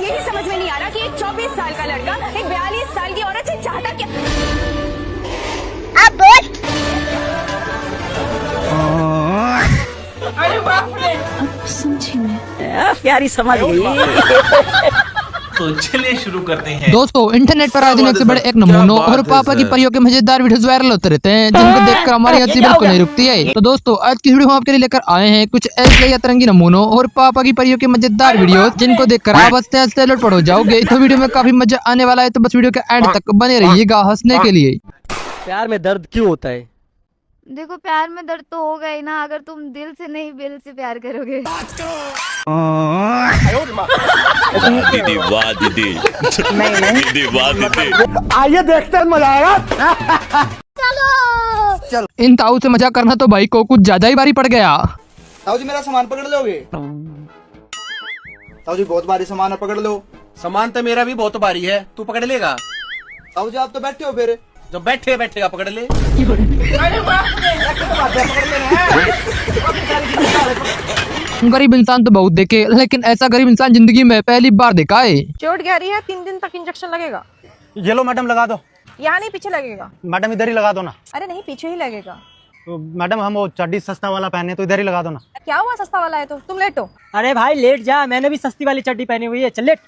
यही समझ में नहीं आ रहा कि एक 24 साल का लड़का एक 42 साल की औरत से चाहता क्या। अब बोल। अरे बाप रे, अब समझी मैं। प्यारी समझ गई। तो चलिए शुरू करते हैं। दोस्तों, इंटरनेट पर आज दिन एक से बड़े एक नमूनों और पापा की परियों के मजेदार वीडियोस वायरल होते रहते हैं, जिनको देखकर हमारी हंसी बिल्कुल नहीं रुकती है। तो दोस्तों, आज की वीडियो हम आपके लिए लेकर आए हैं कुछ ऐसे अतरंगी नमूनों और पापा की परियों के मजेदार वीडियोस, जिनको देखकर आप हंसते हंसते लौट पड़ जाओगे। तो वीडियो में काफी मजा आने वाला है, तो बस वीडियो के एंड तक बने रहिएगा हंसने के लिए। प्यार में दर्द क्यों होता है? देखो, प्यार में दर्द तो होगा ही ना, अगर तुम दिल से नहीं दिल से प्यार करोगे। दीदी वाह दीदी, दीदी वाह दीदी। आइए देखते हैं, मजा आएगा। चलो इन ताऊ से मजाक करना तो भाई को कुछ ज्यादा ही भारी पड़ गया। ताऊ जी मेरा सामान पकड़ लोगे? ताऊ जी बहुत भारी सामान है, पकड़ लो। सामान तो मेरा भी बहुत भारी है, तू पकड़ लेगा? ताऊ जी आप तो बैठे हो, फिर जो बैठे बैठेगा पकड़ ले। गरीब इंसान तो बहुत देखे, लेकिन ऐसा गरीब इंसान जिंदगी में पहली बार देखा है। चोट गहरी है, 3 दिन तक इंजेक्शन लगेगा। ये लो मैडम, लगा दो। यहाँ नहीं, पीछे लगेगा। मैडम इधर ही लगा दो ना। अरे नहीं, पीछे ही लगेगा। तो मैडम हम वो चड्डी सस्ता वाला पहने, तो इधर ही लगा दो ना। क्या हुआ, सस्ता वाला है तो तुम लेटो। अरे भाई लेट जा, मैंने भी सस्ती वाली चड्डी पहनी हुई है, चल लेट।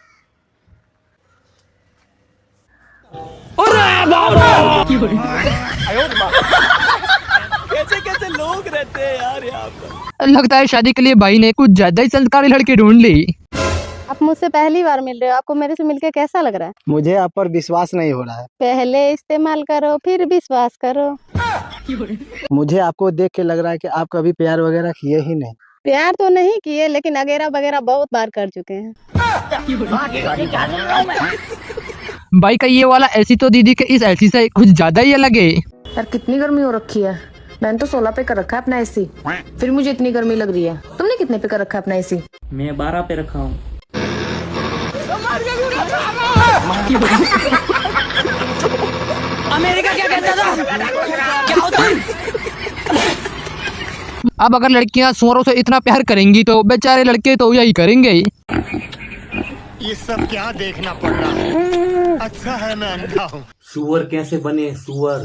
कैसे कैसे लोग रहते हैं यार यहाँ पर। लगता है शादी के लिए भाई ने कुछ ज्यादा ही संस्कारी लड़की ढूंढ ली। आप मुझसे पहली बार मिल रहे हो, आपको मेरे से मिलके कैसा लग रहा है? मुझे आप पर विश्वास नहीं हो रहा है। पहले इस्तेमाल करो फिर विश्वास करो। मुझे आपको देख के लग रहा है कि आप कभी प्यार वगैरह किए ही नहीं। प्यार तो नहीं किए, लेकिन अगेरा वगैरह बहुत बार कर चुके हैं। भाई का ये वाला ऐसी तो दीदी के इस ऐसी से कुछ ज्यादा ही अलग है। यार कितनी गर्मी हो रखी है। मैंने तो 16 पे कर रखा है अपना एसी, फिर मुझे इतनी गर्मी लग रही है। तुमने कितने पे कर रखा है अपना एसी? मैं 12 पे रखा हूँ। अमेरिका क्या कहता था, क्या होता है? अब अगर लड़कियां सुअरों से इतना प्यार करेंगी तो बेचारे लड़के तो यही करेंगे। ये सब क्या देखना पड़ रहा है? अच्छा है मैं अंधा हूँ। सुअर कैसे बने सुअर?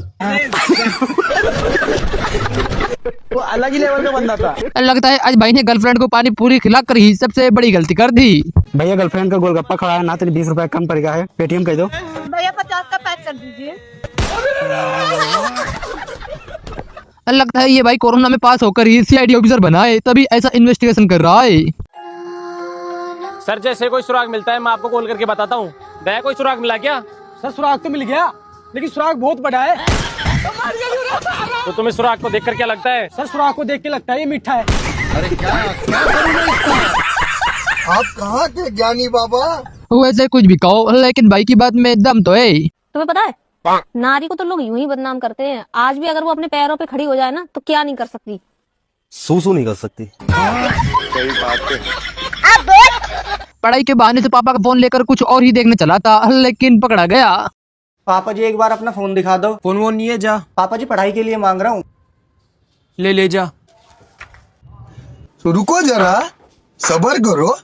वो अलग ही लेवल का बंदा था। लगता है आज भाई ने गर्लफ्रेंड को पानी पूरी खिला कर ही सबसे बड़ी गलती कर दी। भैया गर्लफ्रेंड का गोलगप्पा खड़ा है ना, तेरे 20 रुपए कम पड़ेगा है, पेटीएम कर दो। भैया 50 का पैक कर दीजिए। लगता है ये भाई कोरोना में पास होकर ही सीआईडी ऑफिसर बना है, तभी ऐसा इन्वेस्टिगेशन कर रहा है। सर जैसे कोई सुराग मिलता है मैं आपको कॉल करके बताता हूँ। गया कोई सुराग मिला क्या? सर सुराग तो मिल गया, लेकिन सुराग बहुत बड़ा है। तो तुम्हें सुराग को देखकर क्या लगता है? सर सुराग को देख के लगता है ये मीठा है। अरे क्या आप कहाँ के ज्ञानी बाबा? वैसे कुछ भी कहो, लेकिन भाई की बात में दम तो है। तुम्हें पता है नारी को तो लोग यूं ही बदनाम करते हैं। आज भी अगर वो अपने पैरों पे खड़ी हो जाए ना, तो क्या नहीं कर सकती? सूसू नहीं कर सकती। पढ़ाई के बहाने से पापा का फोन लेकर कुछ और ही देखने चला था, लेकिन पकड़ा गया। पापा जी एक बार अपना फोन दिखा दो। फोन वोन नहीं है, जा। पापा जी पढ़ाई के लिए मांग रहा हूँ। ले जा। तो रुको जरा, सबर करो।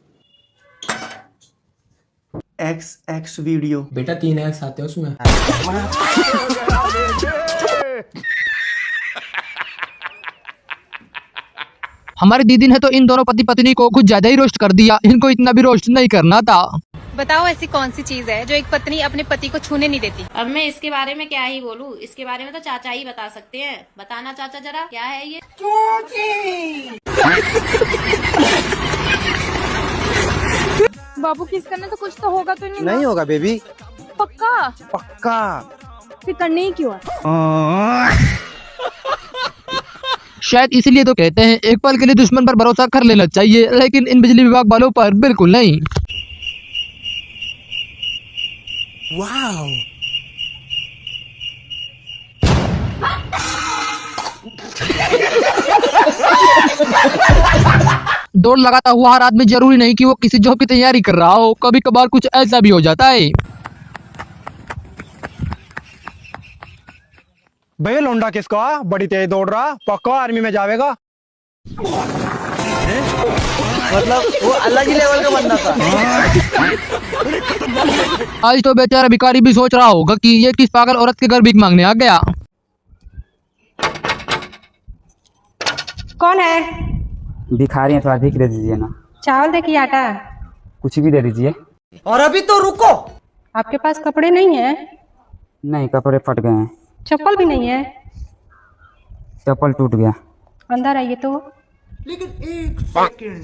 XX वीडियो बेटा 3x आते हैं उसमें। हमारी दीदी ने तो इन दोनों पति पत्नी को कुछ ज्यादा ही रोस्ट कर दिया। इनको इतना भी रोस्ट नहीं करना था। बताओ ऐसी कौन सी चीज है जो एक पत्नी अपने पति को छूने नहीं देती? अब मैं इसके बारे में क्या ही बोलूं, इसके बारे में तो चाचा ही बता सकते हैं। बताना चाचा जरा, क्या है ये? बाबू किस करने से कुछ तो होगा तो नहीं होगा बेबी, पक्का? पक्का। फिर करने ही क्यों? शायद इसीलिए तो कहते हैं एक पल के लिए दुश्मन पर भरोसा कर लेना चाहिए, लेकिन इन बिजली विभाग वालों पर बिल्कुल नहीं। वाओ। दौड़ लगाता हुआ हर आदमी जरूरी नहीं कि वो किसी जॉब की तैयारी कर रहा हो, कभी कभार कुछ ऐसा भी हो जाता है। भैया लौंडा किसका बड़ी तेज दौड़ रहा, पक्का आर्मी में जाएगा। मतलब वो अलग ही लेवल का बंदा था। आज तो बेचारा भिखारी भी सोच रहा होगा कि ये किस पागल औरत के घर भीख मांगने आ गया। कौन है? भिखारी हैं, थोड़ा भीख दे दीजिए ना। चावल दे कि आटा? कुछ भी दे दीजिए। और अभी तो रुको। आपके पास कपड़े नहीं है? नहीं, कपड़े फट गए हैं। चप्पल भी नहीं है? चप्पल टूट गया। अंदर आइए तो। लेकिन एक सेकंड।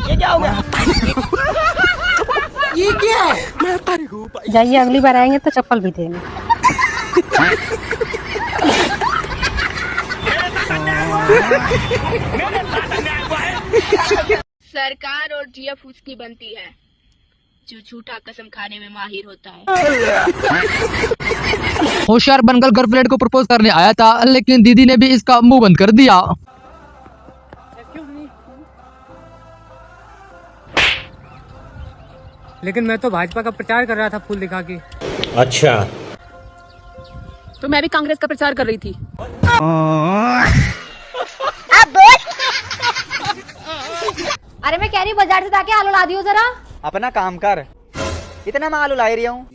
ये क्या हो गया? ये क्या है? जाइए, अगली बार आएंगे तो चप्पल भी देंगे। सरकार और जिया फूस की बनती है, जो झूठा कसम खाने में माहिर होता है। होशियार बनकर गर्लफ्रेंड को प्रपोज करने आया था, लेकिन दीदी ने भी इसका मुंह बंद कर दिया। लेकिन मैं तो भाजपा का प्रचार कर रहा था फूल दिखा के। अच्छा, तो मैं भी कांग्रेस का प्रचार कर रही थी। अरे मैं कह रही बाजार से जाके आलू ला दियो जरा। अपना काम कर, इतना मैं आलू ला रही हूँ।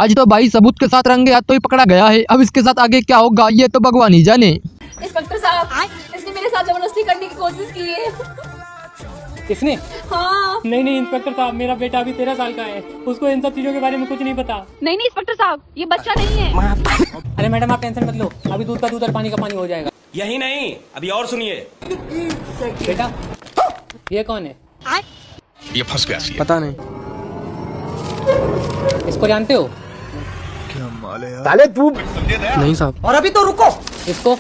आज तो भाई सबूत के साथ रंगे हाथ तो ही पकड़ा गया है। अब इसके साथ आगे क्या होगा ये तो भगवान ही जाने। इंस्पेक्टर साहब, इसने मेरे साथ जबरदस्ती करने की कोशिश की है। किसने? हाँ। नहीं इंस्पेक्टर साहब, मेरा बेटा अभी 13 साल का है, उसको इन सब चीजों के बारे में कुछ नहीं पता। नहीं इंस्पेक्टर साहब, ये बच्चा नहीं है। अरे मैडम, आप टेंशन मत लो, अभी दूध का दूध और पानी का पानी हो जाएगा। यही नहीं, अभी और सुनिए। बेटा, ये कौन है? ये फंस गया। पता नहीं। इसको जानते हो? साले तू। नहीं साहब। और अभी तो रुको। इसको?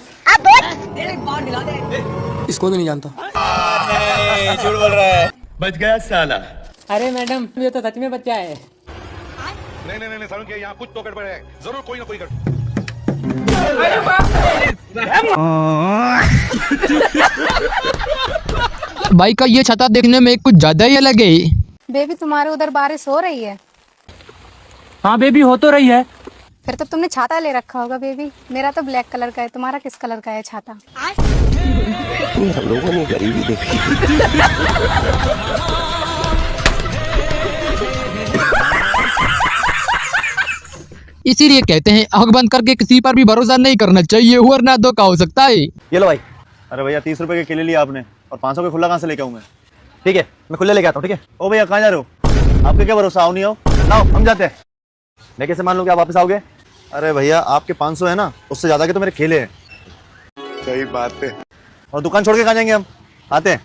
इसको तो नहीं जानता। झूठ बोल रहा है। बच गया साला। अरे मैडम, ये तो सच में बच्चा है। नहीं सारुण के यहाँ कुछ तो गड़बड़ है, जरूर कोई ना कोई भाई का ये छाता देखने में कुछ ज्यादा ही अलग है। बेबी तुम्हारे उधर बारिश हो रही है? हाँ बेबी, हो तो रही है। फिर तो तुमने छाता ले रखा होगा बेबी। मेरा तो ब्लैक कलर का है, तुम्हारा किस कलर का है छाता? हम लोगों ने गरीबी देखी। इसीलिए कहते हैं आंख बंद करके किसी पर भी भरोसा नहीं करना चाहिए, वरना धोखा हो सकता है। ये लो भाई। अरे भैया 30 रुपए के केले लिए आपने, और 500 के खुला कहाँ से लेके आऊँ मैं? ठीक है, मैं खुले लेके आता हूँ। ठीक है। ओ भैया, कहाँ जा रहे हो? आपके क्या भरोसा, आओ नहीं आओ? लाओ, हम जाते हैं। मैं कैसे मान लूँ कि आप वापस आओगे? अरे भैया, आपके 500 है ना, उससे ज्यादा के तो मेरे केले हैं। सही बात है। और दुकान छोड़ के कहाँ जाएंगे हम? आते हैं।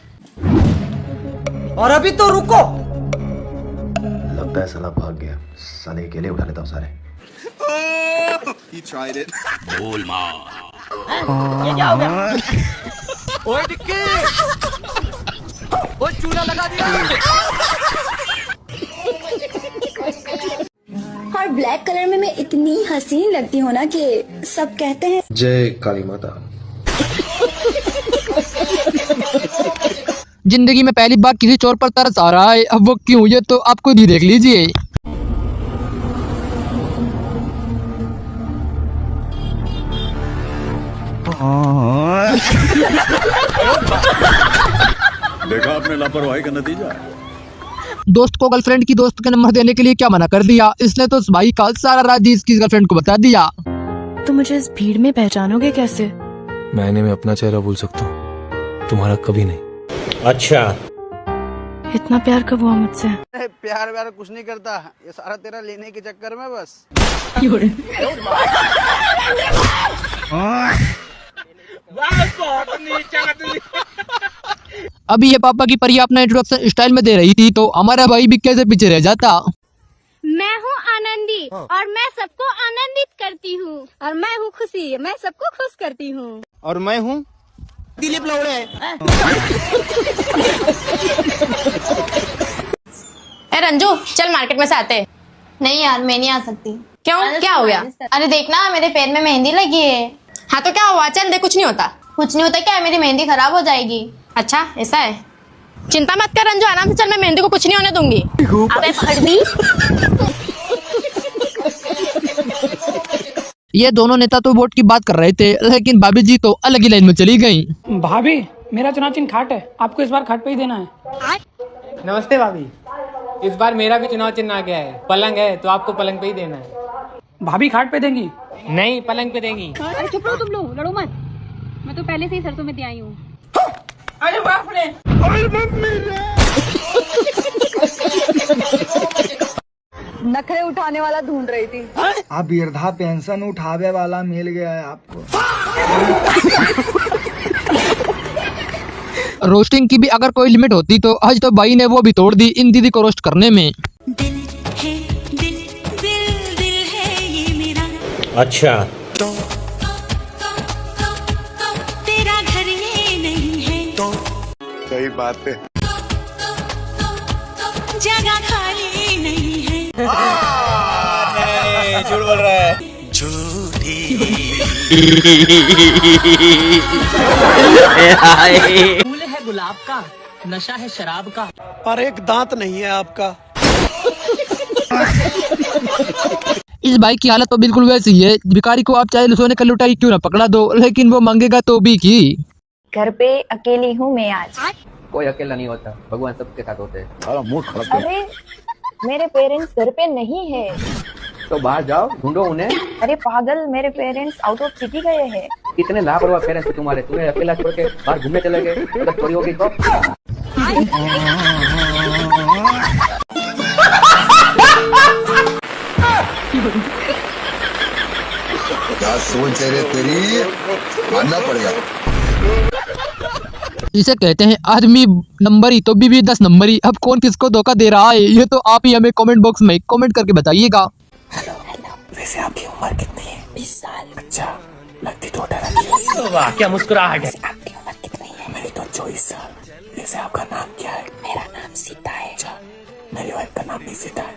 और अभी तो रुको। लगता है साला भाग गया। साले केले उठा लेता हूँ सारे। बोल माँ। ये क्या हो गया? ओए डिक्की, ओए चूना लगा दिया। और ब्लैक कलर में मैं इतनी हसीन लगती हूँ ना कि सब कहते हैं जय काली माता। जिंदगी में पहली बार किसी चोर पर तरस आ रहा है, अब वो क्यों, ये तो आप खुद ही देख लीजिए। देखा आपने लापरवाही का नतीजा। दोस्त को गर्लफ्रेंड की दोस्त का नंबर देने के लिए क्या मना कर दिया, इसने तो उस भाई का सारा राज इसकी गर्लफ्रेंड को बता दिया। तो मुझे इस भीड़ में पहचानोगे कैसे? मैंने मैं अपना चेहरा भूल सकता हूँ, तुम्हारा कभी नहीं। अच्छा, इतना प्यार कब हुआ मुझसे? प्यार व्यार कुछ नहीं करता, ये सारा तेरा लेने के चक्कर में बस। अभी ये पापा की परी अपना इंट्रोडक्शन स्टाइल में दे रही थी, तो हमारा भाई भी कैसे पीछे रह जाता। मैं हूँ आनंदी और मैं सबको आनंदित करती हूँ, और मैं हूँ खुशी, मैं सबको खुश करती हूँ, और मैं हूँ दिलीप लौड़े। ए रंजू, चल मार्केट में से आते हैं। नहीं यार, मैं नहीं आ सकती। क्यों, क्या हो गया? अरे देखना, मेरे पैर में मेहंदी लगी है। हाँ तो क्या हुआ, चल दे, कुछ नहीं होता। कुछ नहीं होता क्या, मेरी मेहंदी खराब हो जाएगी। अच्छा ऐसा है, चिंता मत कर रंजू, आराम से चल, मैं मेहंदी को कुछ नहीं होने दूंगी। अबे फर्दी। ये दोनों नेता तो वोट की बात कर रहे थे, लेकिन भाभी जी तो अलग ही लाइन में चली गयी। भाभी मेरा चुनाव चिन्ह खाट है, आपको इस बार खाट पे ही देना है। नमस्ते भाभी, इस बार मेरा भी चुनाव चिन्ह आ गया है, पलंग है तो आपको पलंग पे ही देना है। भाभी खाट पे देंगी? नहीं, पलंग पे देंगी। अरे चुप रहो तुम लोग, लड़ो मत। मैं तो पहले से ही सरसों में आई हूँ। अरे बाप रे। नखरे उठाने वाला ढूंढ रही थी। आप वृद्धा पेंशन उठावे वाला मिल गया है आपको। रोस्टिंग की भी अगर कोई लिमिट होती तो आज तो भाई ने वो भी तोड़ दी इन दीदी को रोस्ट करने में। अच्छा, तेरा घर ये नहीं है तो सही बात है। जगह खाली नहीं है। नहीं, झूठ बोल रहा है। फूल है गुलाब का, नशा है शराब का, और एक दांत नहीं है आपका। इस भाई की हालत तो बिल्कुल वैसी है। भिखारी को आप चाहे सोने का लुटाई क्यों ना पकड़ा दो, लेकिन वो मांगेगा तो भी की। घर पे अकेली हूँ मैं आज। कोई अकेला नहीं होता, भगवान सबके साथ होते हैं। अरे मेरे पेरेंट्स घर पे नहीं है। तो बाहर जाओ, ढूंढो उन्हें। अरे पागल, मेरे पेरेंट्स आउट ऑफ सिटी गए हैं। इतने लापरवाह पेरेंट्स थे तुम्हारे, तुम्हें अकेला छोड़ के बाहर घूमने चले गए। अगर चोरी होगी तो क्या सोच रहे तेरी, मानना पड़ेगा। इसे कहते हैं आदमी नंबरी तो बीवी 10 नंबरी। अब कौन किसको धोखा दे रहा है ये तो आप ही हमें कमेंट बॉक्स में कमेंट करके बताइएगा। वैसे आपकी उम्र कितनी है? 20 साल। अच्छा, लगती तो 18 वाह क्या मुस्कुराहट है। आपकी उम्र कितनी है? मेरी तो 24 साल। वैसे आपका नाम क्या है? मेरा नाम सीता है। अच्छा, मेरी वाइफ का नाम भी सीता है।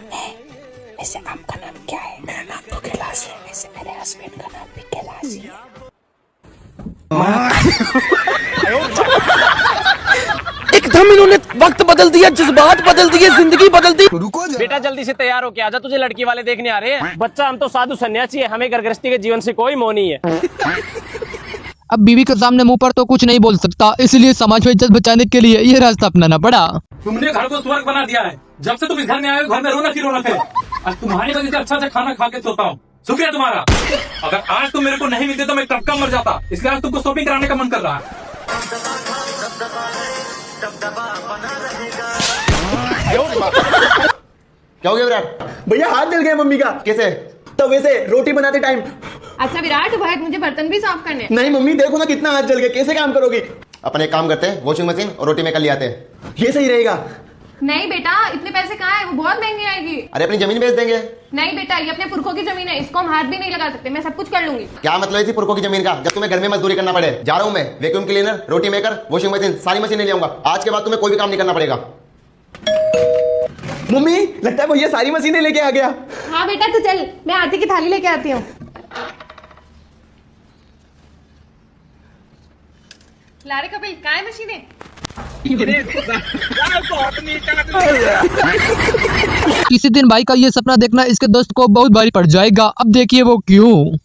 वैसे आपका नाम क्या है? मेरा नाम तो कैलाश है। वैसे मेरे हस्बैंड का नाम भी कैलाश ही है। एकदम इन्होंने वक्त बदल दिया, जज्बात बदल दिए, जिंदगी बदल दी। बेटा जल्दी से तैयार होके आजा, तुझे लड़की वाले देखने आ रहे हैं। बच्चा हम तो साधु सन्यासी है, हमें घर गृहस्थी के जीवन से कोई मोह नहीं है। अब बीवी के सामने मुंह पर तो कुछ नहीं बोल सकता, इसलिए समाज में इज्जत बचाने के लिए ये रास्ता अपनाना पड़ा। तुमने घर को स्वर्ग बना दिया है। जब से तुम इस घर में आए हो, घर में रौनक ही रौनक है। आज तुम्हारी वजह से अच्छा से खाना खा के सोता हूँ। शुक्रिया तुम्हारा। अगर आज तुम मेरे को नहीं मिलते तो मैं कब का मर जाता। इसलिए आज तुमको शॉपिंग कराने का मन कर रहा है। क्या हो गया विराट? भैया हाथ जल गया मम्मी का। कैसे? तो वैसे रोटी बनाते टाइम। अच्छा विराट भाई, मुझे बर्तन भी साफ करने। नहीं मम्मी, देखो ना कितना हाथ जल गया, कैसे काम करोगी? अपन एक काम करते हैं, वॉशिंग मशीन और रोटी मेकर ले आते हैं। ये सही रहेगा। नहीं बेटा, इतने पैसे कहाँ है, वो बहुत महंगी आएगी। अरे अपनी जमीन बेच देंगे। नहीं बेटा, ये अपने पुरखों की जमीन है, इसको हम हाथ भी नहीं लगा सकते। मैं सब कुछ कर लूंगी। क्या मतलब है पुरखों की जमीन का, जब तुम्हें घर में मजदूरी करना पड़े? जा रहा हूँ मैं, वैक्यूम क्लीनर, रोटी मेकर, वॉशिंग मशीन, सारी मशीनें ले आऊंगा। आज के बाद तुम्हें कोई भी काम नहीं करना पड़ेगा। मम्मी लगता है भैया सारी मशीनें लेके आ गया। हाँ बेटा तू चल, मैं आरती की थाली लेके आती हूँ। लारे कपिल, काय मशीनें? किसी दिन भाई का ये सपना देखना इसके दोस्त को बहुत भारी पड़ जाएगा। अब देखिए वो क्यों।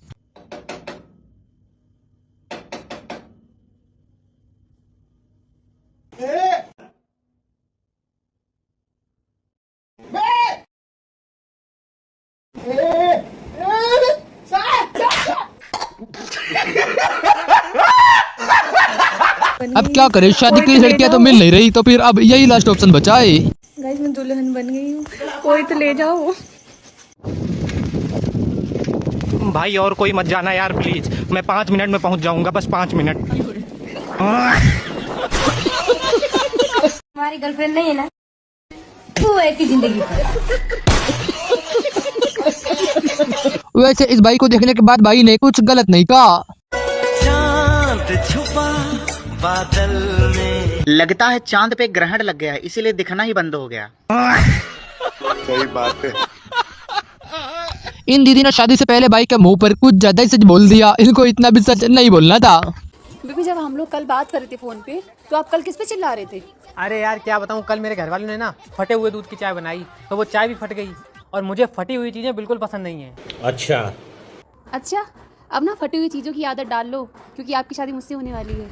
अब क्या करे, शादी की लड़कियां तो मिल नहीं रही, तो फिर अब यही लास्ट ऑप्शन बचा है। गाइस मैं दुल्हन बन गई हूँ, कोई तो ले जाओ। भाई और कोई मत जाना यार प्लीज, मैं 5 मिनट में पहुंच जाऊंगा, बस 5 मिनट। हमारी गर्लफ्रेंड नहीं है ना, तू है की जिंदगी वैसे इस भाई को देखने के बाद भाई ने कुछ गलत नहीं कहा। बादल में लगता है चांद पे ग्रहण लग गया है, इसीलिए दिखना ही बंद हो गया। सही बात है। इन दीदी ने शादी से पहले भाई के मुंह पर कुछ ज्यादा ही सच बोल दिया। इनको इतना भी सच नहीं बोलना था। बीबी जब हम लोग कल बात कर रहे थे फोन पे, तो आप कल किस पे चिल्ला रहे थे? अरे यार क्या बताऊँ, कल मेरे घर वालों ने ना फटे हुए दूध की चाय बनाई, तो वो चाय भी फट गई। और मुझे फटी हुई चीजें बिल्कुल पसंद नहीं है। अच्छा, अच्छा, अब ना फटी हुई चीजों की आदत डाल लो, क्योंकि आपकी शादी मुझसे होने वाली है।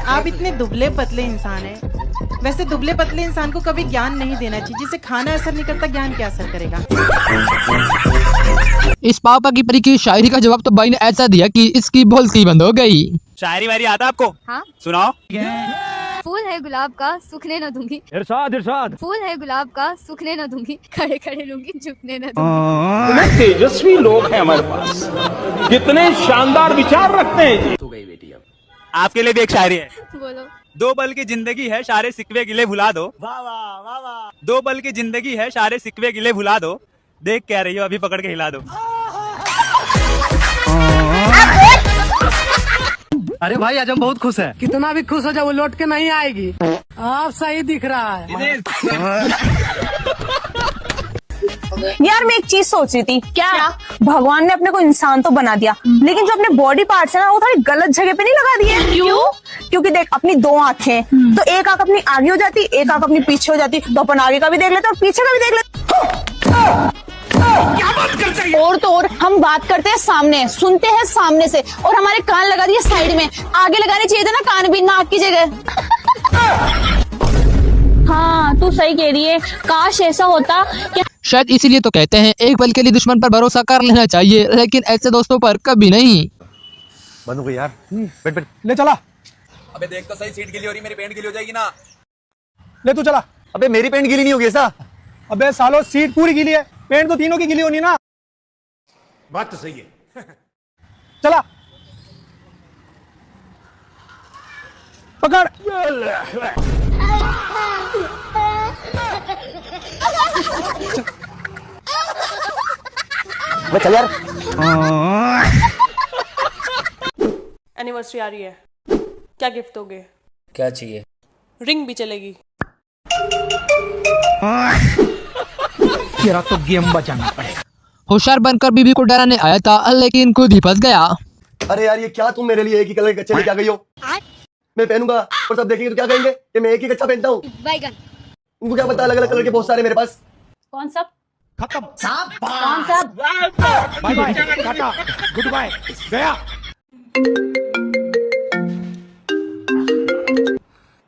आप इतने दुबले पतले इंसान हैं। वैसे दुबले पतले इंसान को कभी ज्ञान नहीं देना चाहिए। जिसे खाना असर नहीं करता, ज्ञान क्या असर करेगा। इस पापा की परी की शायरी का जवाब तो भाई ने ऐसा दिया कि इसकी बोलती बंद हो गई। शायरी वायरी आता आपको? हाँ, सुनाओ। फूल है गुलाब का सूखने न दूंगी। इरशाद इरशाद। फूल है गुलाब का सूखने न दूंगी, खड़े खड़े लूंगी झुकने न दूंगी। कितने तेजस्वी लोग हैं हमारे पास, कितने शानदार विचार रखते हैं। तो गई बेटी अब आपके लिए भी एक शायरी है। बोलो। 2 पल की जिंदगी है, सारे सिकवे गिले भुला दो। वाह वाह वाह वाह। 2 पल की जिंदगी है, सारे सिकवे गिले भुला दो। देख क्या रही हो, अभी पकड़ के हिला दो। अरे भाई आज हम बहुत खुश हैं। कितना भी खुश हो जाओ, वो लौट के नहीं आएगी। आप सही दिख रहा है। यार मैं एक चीज सोच रही थी। क्या? भगवान ने अपने को इंसान तो बना दिया, लेकिन जो अपने बॉडी पार्ट्स है ना, वो थोड़ी गलत जगह पे नहीं लगा दिए। क्यों? क्योंकि देख, अपनी 2 आंखें, तो एक आंख अपनी आगे हो जाती, एक आंख अपनी पीछे हो जाती, तो अपन आगे का भी देख लेते और पीछे का भी देख लेते। क्या बात करते हैं? और तो और हम बात करते हैं सामने, सुनते हैं सामने से, और हमारे कान लगा दिए साइड में। आगे लगाने चाहिए थे ना कान भी, नाक की जगह। हाँ तू सही कह रही है, काश ऐसा होता कि शायद इसीलिए तो कहते हैं एक पल के लिए दुश्मन पर भरोसा कर लेना चाहिए, लेकिन ऐसे दोस्तों पर कभी नहीं। बंद हो गई यार। बैठ बैठ। ले चला। अबे देख तो सही, सीट गीली हो रही, मेरी पैंट गीली हो जाएगी ना। ले तू चला। अबे मेरी पैंट गीली नहीं होगी ऐसा? अबे सालो, सीट पूरी गीली है, पेंट तो तीनों की गीली होनी ना। बात तो सही है। चला पकड़। चल यार। एनिवर्सरी आ रही है, क्या गिफ्ट दोगे? क्या चाहिए? रिंग भी चलेगी। तेरा तो गेम बचाना पड़ेगा। होशियार बनकर बीबी को डराने आया था, लेकिन खुद ही फंस गया। अरे यार, ये क्या तुम मेरे लिए एक ही कलर के कच्चे लेके आ गई हो? मैं पहनूंगा और सब देखेंगे तो क्या कहेंगे कि मैं एक ही कच्चा पहनता हूँ। उनको क्या पता, अलग अलग कलर के बहुत सारे मेरे पास। कौन सा? खत्म। कौन सा? Bye bye, tata, goodbye, गया।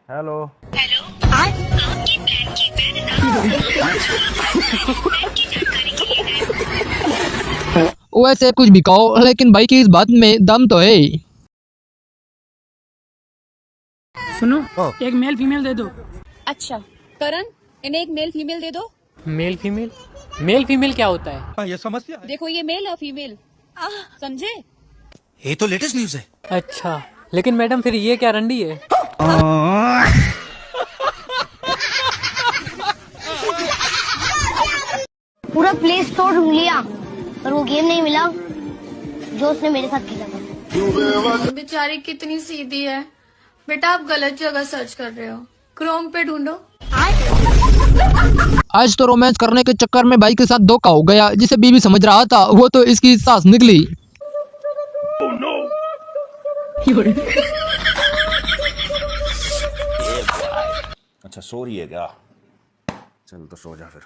हेलो। वैसे कुछ भी कहो, लेकिन भाई की इस बात में दम तो है। सुनो, एक मेल फीमेल दे दो। अच्छा करण, इन्हें एक मेल फीमेल दे दो। Male female? मेल फीमेल क्या होता है? ये समस्या है। देखो ये मेल और फीमेल, समझे? ये तो लेटेस्ट न्यूज है। अच्छा, लेकिन मैडम फिर ये क्या रंडी है? पूरा प्ले स्टोर ढूंढ लिया, पर वो गेम नहीं मिला जो उसने मेरे साथ खेला था। बेचारी कितनी सीधी है। बेटा आप गलत जगह सर्च कर रहे हो, क्रोम पे ढूंढो। आज तो रोमांस करने के चक्कर में भाई के साथ धोखा हो गया। जिसे बीबी समझ रहा था, वो तो इसकी सास निकली। अच्छा सो रही है क्या? चल तो सो जा फिर।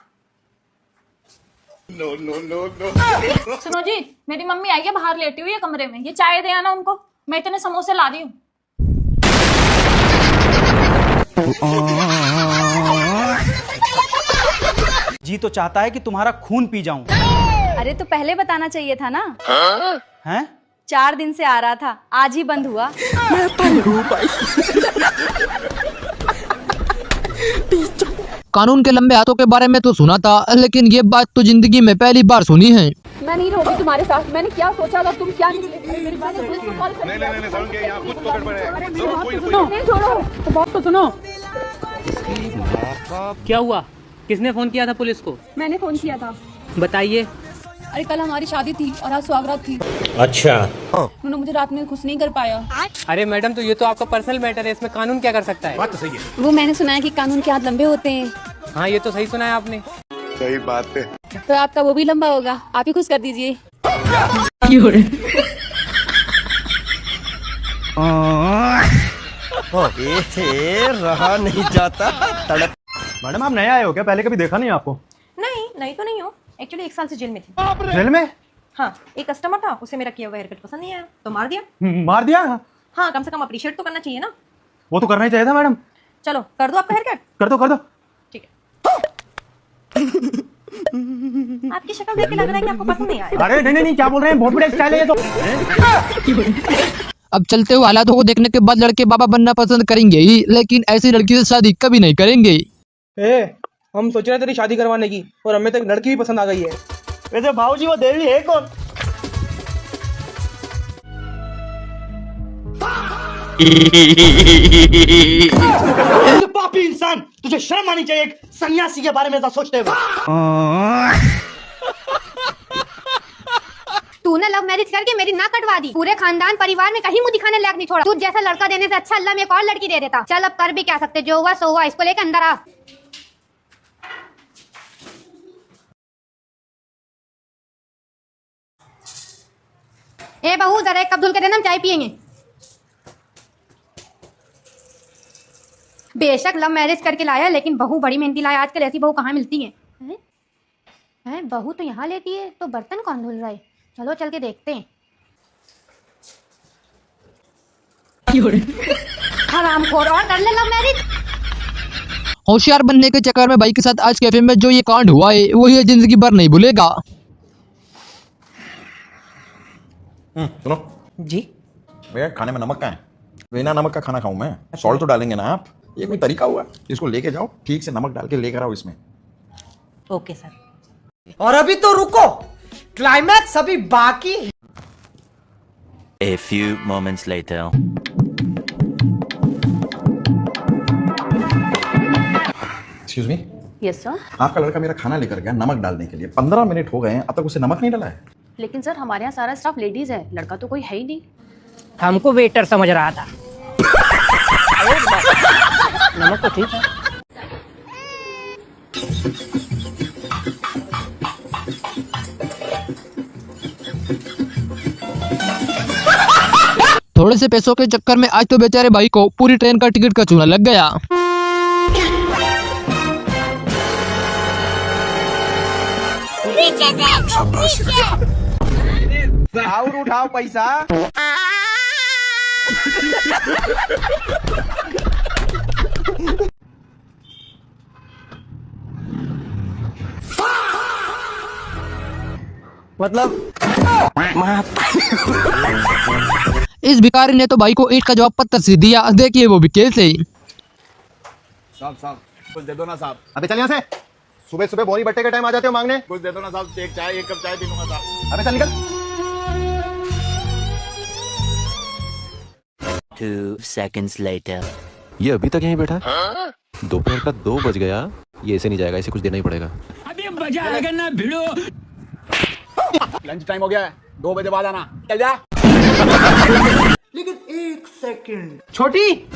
सुनो जी, मेरी मम्मी आई है, बाहर लेटी हुई है कमरे में। ये चाय दे आना उनको, मैं इतने समोसे ला रही हूँ। जी तो चाहता है कि तुम्हारा खून पी जाऊं। अरे तो पहले बताना चाहिए था ना। हैं? 4 दिन से आ रहा था, आज ही बंद हुआ। कानून के लंबे हाथों के बारे में तो सुना था, लेकिन ये बात तो जिंदगी में पहली बार सुनी है। मैं नहीं रहूंगी तुम्हारे साथ। मैंने क्या सोचा था, तुम क्या नहीं छोड़ो तो बात तो सुनो। क्या हुआ? किसने फोन किया था पुलिस को? मैंने फोन किया था। बताइए। अरे कल हमारी शादी थी और आज सुहागरात थी। अच्छा। उन्होंने मुझे रात में खुश नहीं कर पाया। अरे मैडम, तो ये तो आपका पर्सनल मैटर है, इसमें कानून क्या कर सकता है? बात तो सही है। वो मैंने सुना है कि कानून के हाथ लंबे होते हैं। हाँ, ये तो सही सुना है आपने। सही बात है। तो आपका वो भी लंबा होगा, आप ही खुश कर दीजिए। रहा नहीं जाता तड़प। मैडम आप नए आए हो क्या? पहले कभी देखा नहीं आपको? नहीं नहीं तो नहीं हो, एक्चुअली 1 साल से जेल में थी। जेल में? हाँ, एक कस्टमर था, उसे मेरा किया हुआ हेयर कट पसंद नहीं आया तो मार दिया। मार दिया? हाँ, कम से कम अप्रिशिएट तो करना चाहिए ना। वो तो करना ही चाहिए था मैडम। चलो कर दो आपका हेयर कट। कर दो ठीक है। आपकी शक्ल देख के लग रहा है कि आपको पसंद नहीं आया। अरे नहीं क्या बोल रहे हैं, बहुत बड़ा स्टाइल है ये तो। अब चलते हुए हालातों को देखने के बाद लड़के बाबा बनना पसंद करेंगे ही, लेकिन ऐसी लड़की से शादी कभी नहीं करेंगे। हम सोच रहे थे तेरी शादी करवाने की और हमें तो एक लड़की भी पसंद आ गई है। वैसे भाऊजी वो देवी है कौन? पापी इंसान, तुझे शर्म आनी चाहिए एक सन्यासी के बारे में ऐसा सोचते हुए। तूने लव मैरिज करके मेरी नाक कटवा दी। पूरे खानदान परिवार में कहीं मुंह दिखाने लायक नहीं छोड़ा। तू जैसा लड़का देने से अच्छा अल्लाह में एक और लड़की दे देता। चल अब कर भी क्या सकते, जो हुआ सो हुआ। इसको लेकर अंदर आ। ए बहू, जरा एक कप धुल के देना, हम चाय पियेंगे। बेशक लव मैरिज करके लाया, लेकिन बहू बड़ी मेहनती लाया। आजकल ऐसी बहू कहाँ मिलती है? हैं? बहू तो यहाँ लेती है, तो बर्तन कौन धुल रहा है? चलो चल के देखते हैं। हरामखोर, और कर ले लव मैरिज। होशियार बनने के चक्कर में भाई के साथ आज कैफे में जो ये कांड हुआ है वो ये जिंदगी भर नहीं भूलेगा। सुनो जी भैया, खाने में नमक कहाँ है? बिना नमक का खाना खाऊं मैं? सॉल्ट तो डालेंगे ना आप? ये कोई तरीका हुआ? इसको लेके जाओ, ठीक से नमक डाल के लेकर आओ इसमें। Okay sir. और अभी तो रुको, क्लाइमैक्स अभी बाकी। A few moments later. Excuse me, yes sir. आपका लड़का मेरा खाना लेकर गया नमक डालने के लिए। 15 मिनट हो गए हैं, अब तक उसे नमक नहीं डाला है। लेकिन सर हमारे यहाँ सारा स्टाफ लेडीज है, लड़का तो कोई है ही नहीं। हमको वेटर समझ रहा था। नमक तो ठीक है। थोड़े से पैसों के चक्कर में आज तो बेचारे भाई को पूरी ट्रेन का टिकट का चूना लग गया। और उठाओ पैसा। मतलब इस भिखारी ने तो भाई को ईंट का जवाब पत्थर से दिया। देखिए वो भी कैसे। साहब कुछ दे दो ना साहब। अबे चल यहाँ से, सुबह सुबह बोरी बट्टे के टाइम आ जाते हो मांगने। कुछ दे दो ना साहब, एक चाय, एक कप चाय पी लूंगा साहब। अबे चल निकल। 2 seconds later. ये अभी तक यहीं बैठा? दोपहर का 2 बज गया, ये ऐसे नहीं जाएगा, इसे कुछ देना ही पड़ेगा। अभी मजा आएगा ना भिड़ो। लंच टाइम हो गया है, 2 बजे बाद आना। चल जा। लेकिन 1 सेकंड। छोटी,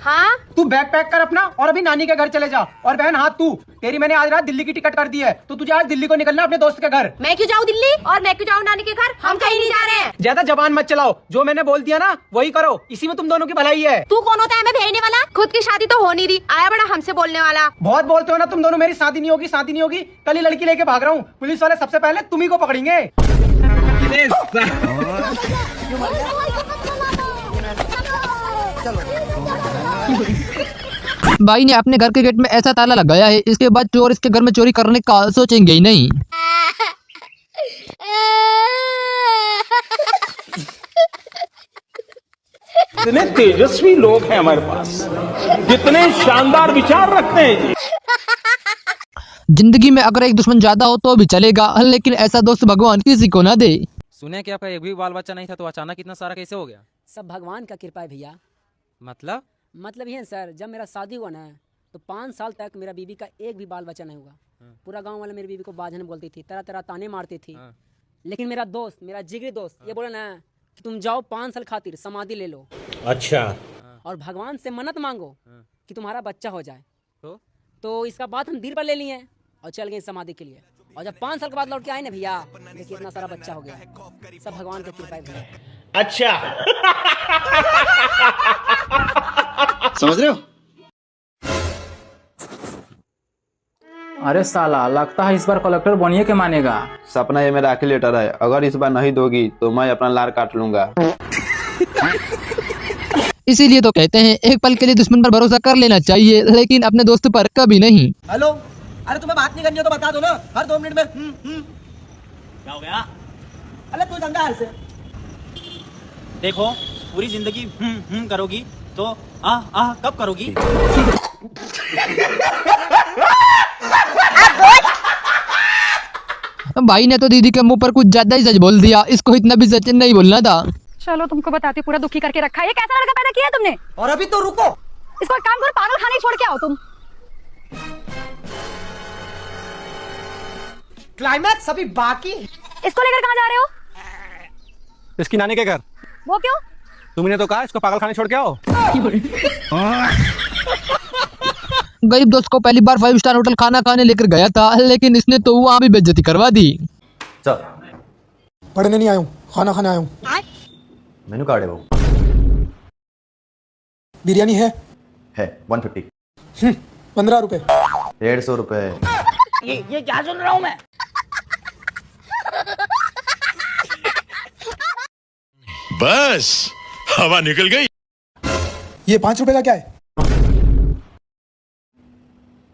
हाँ तू बैग पैक कर अपना और अभी नानी के घर चले जा। और बहन हाँ, तू तेरी मैंने आज रात दिल्ली की टिकट कर दी है, तो तुझे आज दिल्ली को निकलना अपने दोस्त के घर। मैं क्यों जाऊँ दिल्ली और मैं क्यों जाऊँ नानी के घर? हम कहीं नहीं जा रहे हैं। ज्यादा जबान मत चलाओ, जो मैंने बोल दिया ना वही करो, इसी में तुम दोनों की भलाई है। तू कौन होता है हमें भेजने वाला? खुद की शादी तो हो नहीं रही, आया बड़ा हमसे बोलने वाला। बहुत बोलते हो ना तुम दोनों, मेरी शादी नहीं होगी, शादी नहीं होगी। कल ही लड़की लेके भाग रहा हूँ, पुलिस वाले सबसे पहले तुम ही को पकड़ेंगे। भाई ने अपने घर के गेट में ऐसा ताला लगाया है, इसके बाद चोर इसके घर में चोरी करने का सोचेंगे ही नहीं। इतने तेजस्वी लोग हैं हमारे पास, कितने शानदार विचार रखते हैं जी। जिंदगी में अगर एक दुश्मन ज्यादा हो तो भी चलेगा, लेकिन ऐसा दोस्त भगवान किसी को ना दे। सुने कि आपका एक भी बाल बच्चा नहीं था, तो अचानक इतना सारा कैसे हो गया? सब भगवान का कृपा है भैया। मतलब ये सर, जब मेरा शादी हुआ ना तो 5 साल तक मेरा बीवी का एक भी बाल बच्चा नहीं हुआ। पूरा गांव वाले मेरी बीवी को बाजन बोलती थी, तरह तरह ताने मारती थी। लेकिन मेरा दोस्त, मेरा जिगरी दोस्त ये बोला ना कि तुम जाओ 5 साल खातिर समाधि ले लो। अच्छा। और भगवान से मन्नत मांगो कि तुम्हारा बच्चा हो जाए। तो इसका बात हम दिल पर ले लिए और चल गए समाधि के लिए। और जब 5 साल के बाद लौट के आए ना भैया, देखिए इतना सारा बच्चा हो गया। सब भगवान की कृपा है भैया। अच्छा। समझ रहे हो? अरे साला, लगता है इस बार कलेक्टर बनिए के मानेगा। सपना ये मेरा आखिरी लेटर है, अगर इस बार नहीं दोगी तो मैं अपना लार काट लूंगा। इसीलिए तो कहते हैं एक पल के लिए दुश्मन पर भरोसा कर लेना चाहिए, लेकिन अपने दोस्त पर कभी नहीं। हेलो, अरे तुम्हें बात नहीं करनी हो तो बता दो ना, हर 2 मिनट में क्या हो गया? अरे तू दंगा है से। देखो, पूरी जिंदगी करोगी तो कब करोगी? भाई ने तो दीदी के मुंह पर कुछ ज्यादा ही सच बोल दिया, इसको इतना भी सच नहीं बोलना था। चलो तुमको बताती, पूरा दुखी करके रखा है। ये कैसा लड़का पैदा किया है तुमने? और अभी तो रुको, इसको एक काम करो, पागल खाने छोड़ के आओ तुम। क्लाइमैक्स अभी बाकी। इसको लेकर कहाँ जा रहे हो? इसकी नानी के घर। वो क्यों? तुमने तो कहा इसको पागल खाने छोड़ के आओ। गरीब दोस्त को पहली बार 5 स्टार होटल खाना खाने लेकर गया था, लेकिन इसने तो वहाँ भी बेइज्जती करवा दी। पढ़ने नहीं आया हूँ, खाना खाने आया हूँ। मेनू कार्ड है वो। बिरयानी है 150। 15 रुपए। 150 रुपए। ये क्या सुन रहा हूँ मैं? बस हवा निकल गई। ये 5 रुपए का क्या है?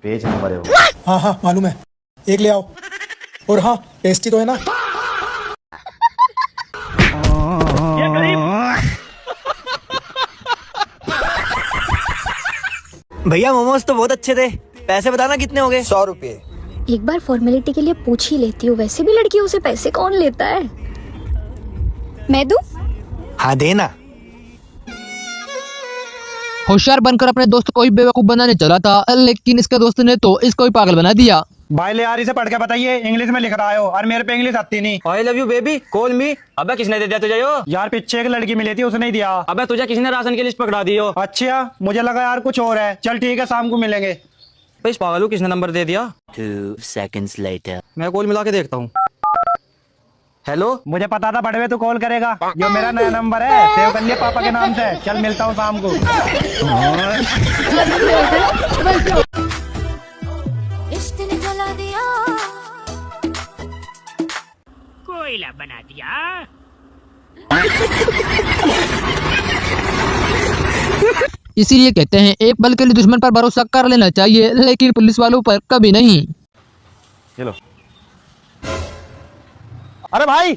पेज नंबर है वो। हाँ हाँ मालूम है, एक ले आओ। और हाँ, टेस्टी तो है ना? भैया मोमोज तो बहुत अच्छे थे, पैसे बताना कितने हो गए? 100 रुपए। एक बार फॉर्मेलिटी के लिए पूछ ही लेती हूँ, वैसे भी लड़कियों से पैसे कौन लेता है? मैं दूं? हाँ देना। होशियार बनकर अपने दोस्त को ही बेवकूफ बनाने चला था, लेकिन इसके दोस्त ने तो इसको ही पागल बना दिया। भाई ले यार, इसे पढ़ के बताइए, इंग्लिश में लिख रहा हो और मेरे पे इंग्लिश आती नहीं। I love you baby, call मी। अबे किसने दे दिया तुझे यो? यार पीछे एक लड़की मिली थी, उसने ही दिया। अबे तुझे किसने राशन की लिस्ट पकड़ा दी हो? अच्छा, मुझे लगा यार कुछ और है। चल ठीक है, शाम को मिलेंगे। इस पागल को किसने नंबर दे दिया? 2 seconds later। मैं कॉल मिला के देखता हूँ। हेलो, मुझे पता था बड़वे तू कॉल करेगा, जो मेरा नया नंबर है, सेव कर लिया पापा के नाम से। चल मिलता हूँ शाम को। इश्क ने जला दिया, कोयला बना दिया। इसीलिए कहते हैं एक पल के लिए दुश्मन पर भरोसा कर लेना चाहिए, लेकिन पुलिस वालों पर कभी नहीं। चलो। अरे भाई,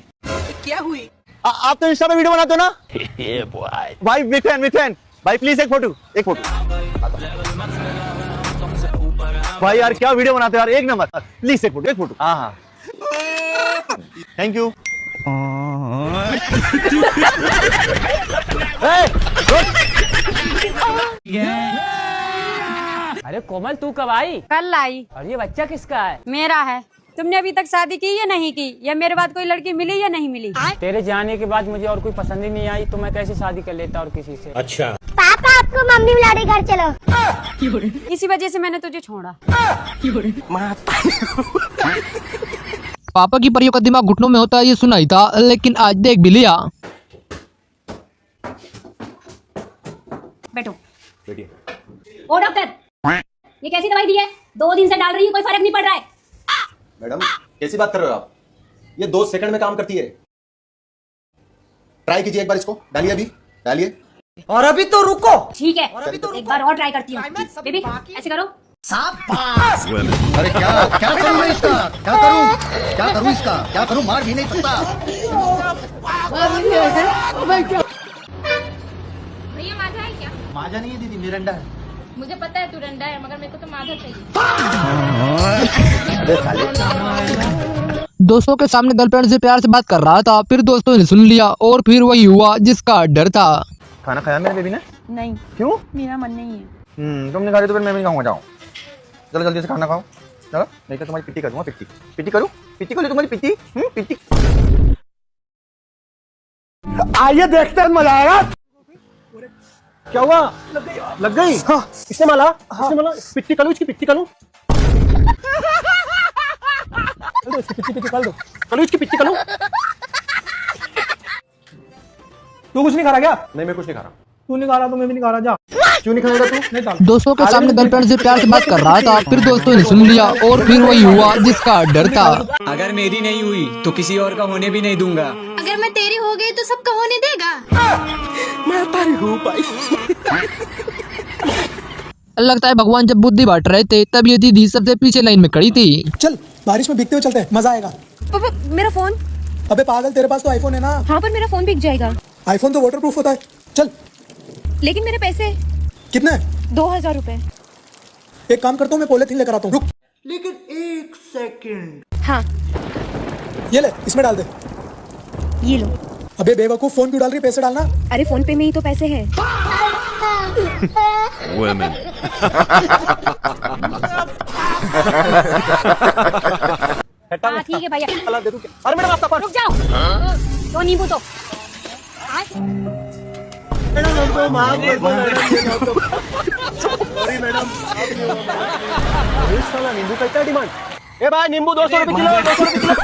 क्या हुई? आप तो इंस्टा पे वीडियो बनाते हो ना? भाई बिग फैन। भाई प्लीज एक फोटो। भाई यार क्या वीडियो बनाते हो यार, एक नंबर। प्लीज एक फोटो। हाँ। Thank you. अरे कोमल, तू कब आई? कल आई। और ये बच्चा किसका है? मेरा है। तुमने अभी तक शादी की या नहीं की? या मेरे बाद कोई लड़की मिली या नहीं मिली? तेरे जाने के बाद मुझे और कोई पसंद ही नहीं आई, तो मैं कैसे शादी कर लेता और किसी से? अच्छा। पापा आपको मम्मी बुला रही, घर चलो। इसी वजह से मैंने तुझे छोड़ा। पापा की परियों का दिमाग घुटनों में होता है, ये सुना ही था, लेकिन आज देख भी लिया। बैठो। बैठिए। ओ डॉक्टर, ये कैसी दवाई दी है? 2 दिन से डाल रही हूँ, कोई फर्क नहीं पड़ रहा है। मैडम कैसी बात कर रहे हो आप? ये 2 सेकंड में काम करती है। ट्राई कीजिए एक बार, इसको डालिए, अभी डालिए। और अभी तो रुको। ठीक है, एक बार और ट्राई करती हूँ। बेबी ऐसे करो। अरे क्या करूं मैं इसका? क्या करूं? मार भी नहीं सकता। भैया माजा है क्या? माजा नहीं है दीदी, मिरिंडा है। मुझे पता है तू रंडा है, मगर मेरे को तो माजा चाहिए। दोस्तों के सामने गर्लफ्रेंड से प्यार से बात कर रहा था, फिर दोस्तों ने सुन लिया और फिर वही हुआ जिसका डर था। खाना खाया मेरे बेबी ने? नहीं। क्यों? मेरा मन नहीं है। तुमने खा रही तो फिर मैं भी खाऊंगा। जाओ चलो जल्दी से खाना खाओ। चलो नहीं तो तुम्हारी पिट्टी करूंगा। पिट्टी करूं? पिट्टी करूं तुम्हारी पिट्टी। आइए देखते हैं, मजा आएगा। क्या हुआ? लग गई? हाँ। इसने माला? पिट्टी करूं? इसकी पिट्टी करूं? इसकी पिट्टी कर दो। इसकी पिट्टी करूं? तू कुछ नहीं खा रहा क्या? नहीं, मैं कुछ नहीं खा रहा। तू नहीं खा रहा तो मैं भी नहीं खा रहा। जा। क्यों नहीं खाएगा तू? दोस्तों के सामने गर्लफ्रेंड से प्यार से बात कर रहा था, फिर दोस्तों ने सुन लिया और फिर वही हुआ जिसका डर था। अगर मेरी नहीं हुई तो किसी और का होने भी नहीं दूंगा। अगर मैं तेरी हो गई तो सबका होने देगा। मैं तारी हूँ भाई। लगता है भगवान जब बुद्धि बांट रहे थे तब ये दीदी सबसे पीछे लाइन में खड़ी थी। चल बारिश में भीगते हुए चलते हैं, मजा आएगा। पापा मेरा फोन। अबे पागल, तेरे पास तो आईफोन है ना। हाँ पर मेरा फोन भीग जाएगा। आईफोन तो वाटरप्रूफ होता है। चल। लेकिन मेरे पैसे कितने? 2000 रुपए। एक काम करता हूँ, मैं पॉलिथीन लेकर आता हूँ, रुक। लेकिन 1 सेकंड। हाँ ये ले, इसमें डाल दे। ये लो। अबे बेवकूफ, फोन क्यों डाल रही? पैसे डालना। अरे फोन पे में ही तो पैसे हैं। Women. हाँ ठीक है भैया। दे दूं क्या? अरे मेरा रास्ता पर रुक जाओ। तो नींबू तो। Sorry madam. नींबू का इतना डिमांड? ए भाई नींबू 200 रुपए किलो, 200 रुपए किलो।